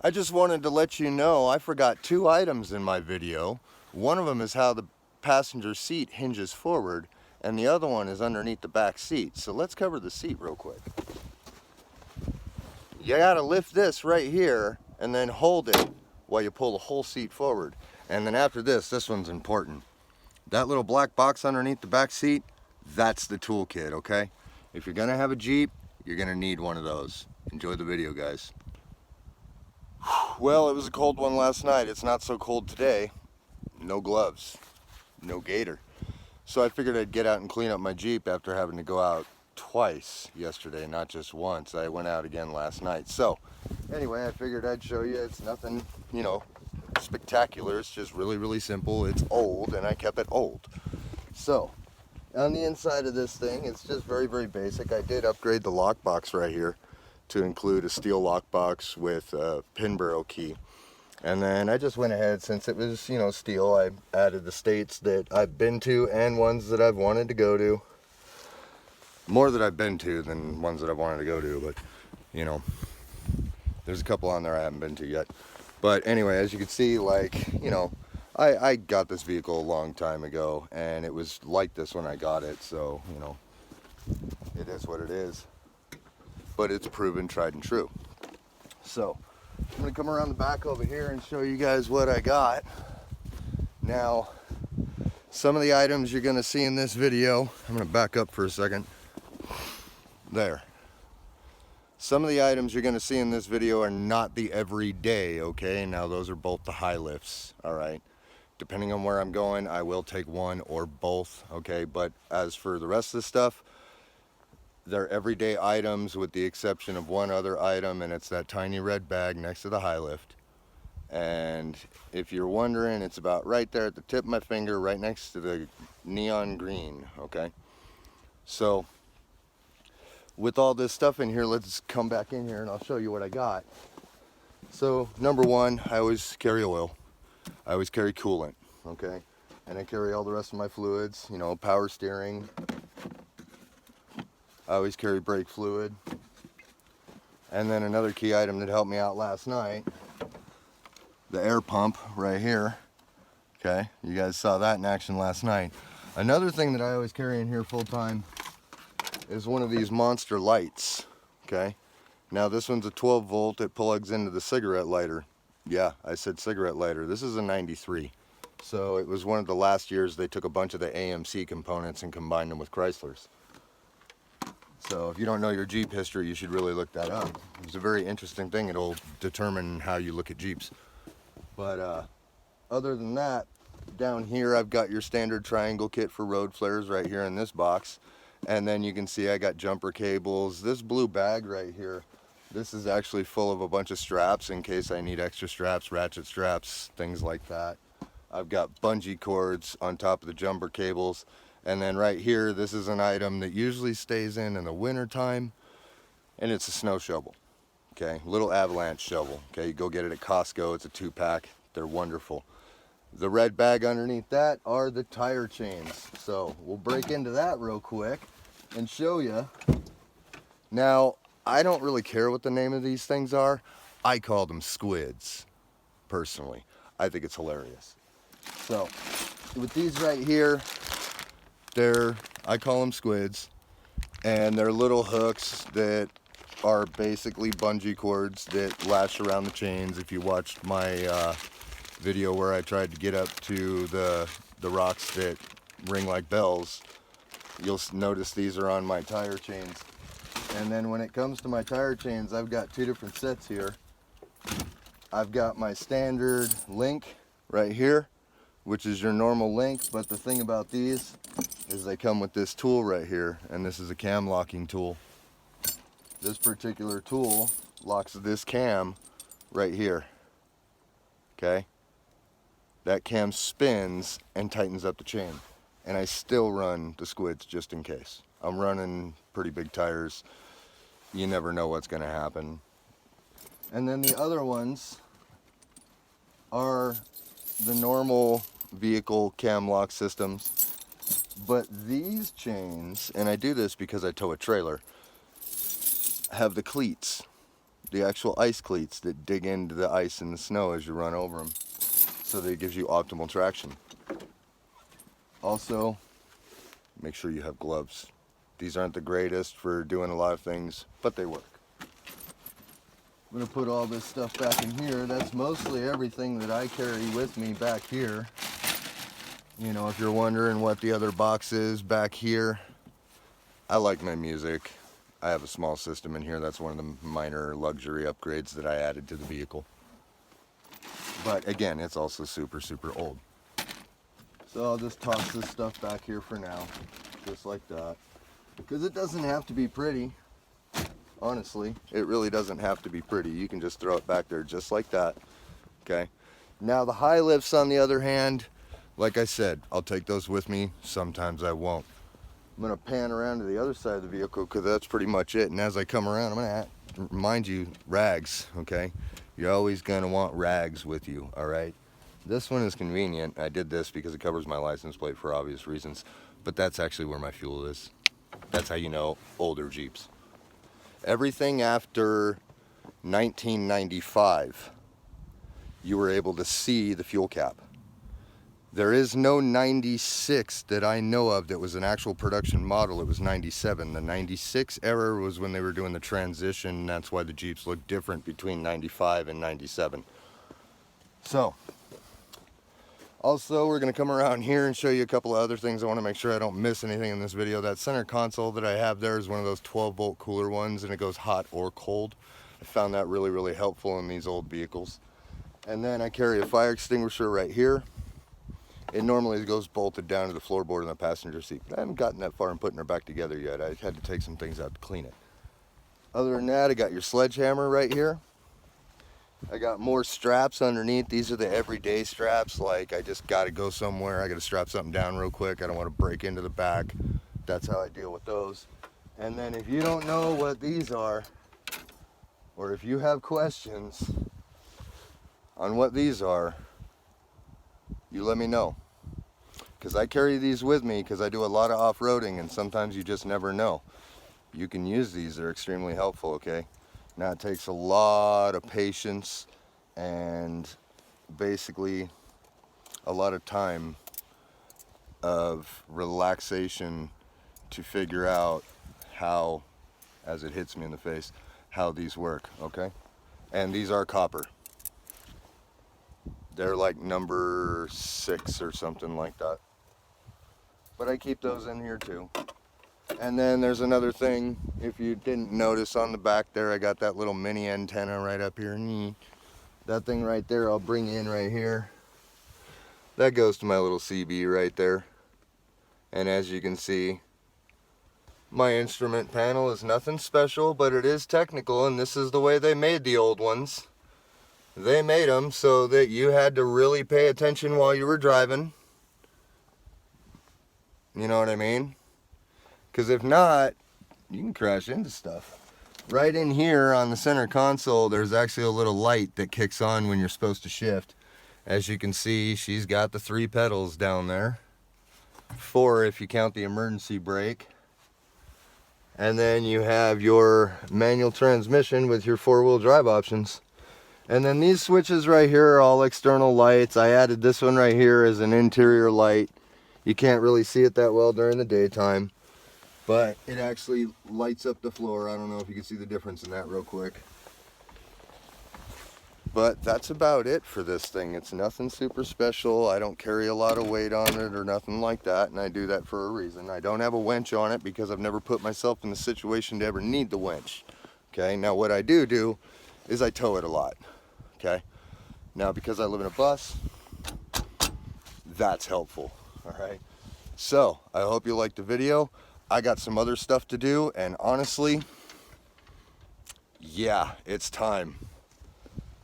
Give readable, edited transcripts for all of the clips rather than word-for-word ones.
I just wanted to let you know I forgot 2 items in my video. One of them is how the passenger seat hinges forward, and the other one is underneath the back seat. So let's cover the seat real quick. You gotta lift this right here and then hold it while you pull the whole seat forward. And then after this one's important. That little black box underneath the back seat, that's the toolkit, okay? If you're gonna have a Jeep, you're gonna need one of those. Enjoy the video, guys. Well, it was a cold one last night. It's not so cold today. No gloves, no gator. So I figured I'd get out and clean up my Jeep after having to go out twice yesterday, not just once. I went out again last night. So anyway, I figured I'd show you. It's nothing, you know, spectacular. It's just really, really simple. It's old, and I kept it old. So on the inside of this thing, it's just very, very basic. I did upgrade the lockbox right here to include a steel lockbox with a pin barrel key. And then I just went ahead, since it was, you know, steel, I added the states that I've been to and ones that I've wanted to go to. More that I've been to than ones that I've wanted to go to, but, you know, there's a couple on there I haven't been to yet. But anyway, as you can see, like, you know, I got this vehicle a long time ago, and it was like this when I got it, so, you know, it is what it is. But it's proven tried and true. So I'm gonna come around the back over here and show you guys what I got. Now, some of the items you're gonna see in this video, I'm gonna back up for a second. There. Some of the items you're gonna see in this video are not the everyday, okay? Now those are both the high lifts, all right? Depending on where I'm going, I will take one or both, okay? But as for the rest of the stuff, they're everyday items with the exception of one other item, and it's that tiny red bag next to the high lift. And if you're wondering, it's about right there at the tip of my finger, right next to the neon green, okay? So with all this stuff in here, let's come back in here and I'll show you what I got. So number one, I always carry oil. I always carry coolant, okay? And I carry all the rest of my fluids, you know, power steering. I always carry brake fluid. And then another key item that helped me out last night, the air pump right here. Okay, you guys saw that in action last night. Another thing that I always carry in here full time is one of these monster lights. Okay, now this one's a 12 volt. It plugs into the cigarette lighter. Yeah, I said cigarette lighter. This is a 93. So it was one of the last years they took a bunch of the AMC components and combined them with Chryslers. So if you don't know your Jeep history, you should really look that up. It's a very interesting thing. It'll determine how you look at Jeeps. But other than that, down here I've got your standard triangle kit for road flares right here in this box. And then you can see I got jumper cables. This blue bag right here, this is actually full of a bunch of straps in case I need extra straps, ratchet straps, things like that. I've got bungee cords on top of the jumper cables. And then right here, this is an item that usually stays in the winter time, and it's a snow shovel, okay? Little avalanche shovel, okay? You go get it at Costco. It's a 2-pack. They're wonderful. The red bag underneath that are the tire chains. So we'll break into that real quick and show you. Now, I don't really care what the name of these things are. I call them squids, personally. I think it's hilarious. So with these right here, I call them squids, and they're little hooks that are basically bungee cords that lash around the chains. If you watched my video where I tried to get up to the rocks that ring like bells, you'll notice these are on my tire chains. And then when it comes to my tire chains, I've got 2 different sets here. I've got my standard link right here, which is your normal link, but the thing about these is they come with this tool right here, and this is a cam locking tool. This particular tool locks this cam right here, okay? That cam spins and tightens up the chain, and I still run the squids just in case. I'm running pretty big tires. You never know what's gonna happen. And then the other ones are the normal vehicle cam lock systems. But these chains, and I do this because I tow a trailer, have the cleats. the actual ice cleats that dig into the ice and the snow as you run over them, so that it gives you optimal traction. Also, make sure you have gloves. These aren't the greatest for doing a lot of things, but they work. I'm gonna put all this stuff back in here. That's mostly everything that I carry with me back here. You know, if you're wondering what the other box is back here, I like my music. I have a small system in here. That's one of the minor luxury upgrades that I added to the vehicle. But again, it's also super, super old. So I'll just toss this stuff back here for now, just like that. Because it doesn't have to be pretty. Honestly, it really doesn't have to be pretty. You can just throw it back there just like that. Okay. Now the high lifts, on the other hand, like I said, I'll take those with me. Sometimes I won't. I'm gonna pan around to the other side of the vehicle because that's pretty much it. And as I come around, I'm gonna remind you, rags, okay? You're always gonna want rags with you, all right? This one is convenient. I did this because it covers my license plate for obvious reasons, but that's actually where my fuel is. That's how you know older Jeeps. Everything after 1995, you were able to see the fuel cap. There is no 96 that I know of that was an actual production model. It was 97. The 96 era was when they were doing the transition. That's why the Jeeps look different between 95 and 97. So, also we're gonna come around here and show you a couple of other things. I wanna make sure I don't miss anything in this video. That center console that I have there is one of those 12-volt cooler ones, and it goes hot or cold. I found that really, really helpful in these old vehicles. And then I carry a fire extinguisher right here. It normally goes bolted down to the floorboard in the passenger seat, but I haven't gotten that far in putting her back together yet. I had to take some things out to clean it. Other than that, I got your sledgehammer right here. I got more straps underneath. These are the everyday straps, like I just got to go somewhere. I got to strap something down real quick. I don't want to break into the back. That's how I deal with those. And then if you don't know what these are, or if you have questions on what these are, you let me know. Because I carry these with me because I do a lot of off-roading, and sometimes you just never know. You can use these. They're extremely helpful, okay? Now it takes a lot of patience and basically a lot of time of relaxation to figure out how, as it hits me in the face, how these work, okay? And these are copper. They're like number 6 or something like that. But I keep those in here too. And then there's another thing, if you didn't notice on the back there, I got that little mini antenna right up here. That thing right there, I'll bring in right here. That goes to my little CB right there. And as you can see, my instrument panel is nothing special, but it is technical, and this is the way they made the old ones. They made them so that you had to really pay attention while you were driving. You know what I mean? Because if not, you can crash into stuff. Right in here on the center console, there's actually a little light that kicks on when you're supposed to shift. As you can see, she's got the 3 pedals down there. 4 if you count the emergency brake. And then you have your manual transmission with your 4-wheel drive options. And then these switches right here are all external lights. I added this one right here as an interior light. You can't really see it that well during the daytime, but it actually lights up the floor. I don't know if you can see the difference in that real quick. But that's about it for this thing. It's nothing super special. I don't carry a lot of weight on it or nothing like that, and I do that for a reason. I don't have a winch on it because I've never put myself in the situation to ever need the winch. Okay, now what I do is I tow it a lot. Okay, now because I live in a bus, that's helpful. All right, so I hope you liked the video. I got some other stuff to do, and honestly, yeah, it's time.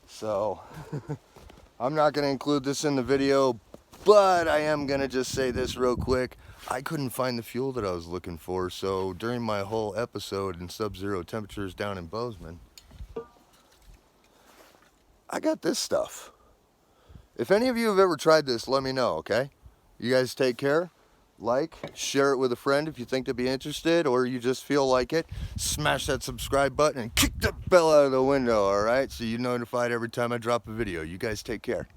So I'm not going to include this in the video, but I am going to just say this real quick. I couldn't find the fuel that I was looking for, so during my whole episode in sub-zero temperatures down in Bozeman, I got this stuff. If any of you have ever tried this, let me know, okay? You guys take care. like, share it with a friend if you think they'd be interested, or you just feel like it. Smash that subscribe button and kick that bell out of the window, all right? So you're notified every time I drop a video. You guys take care.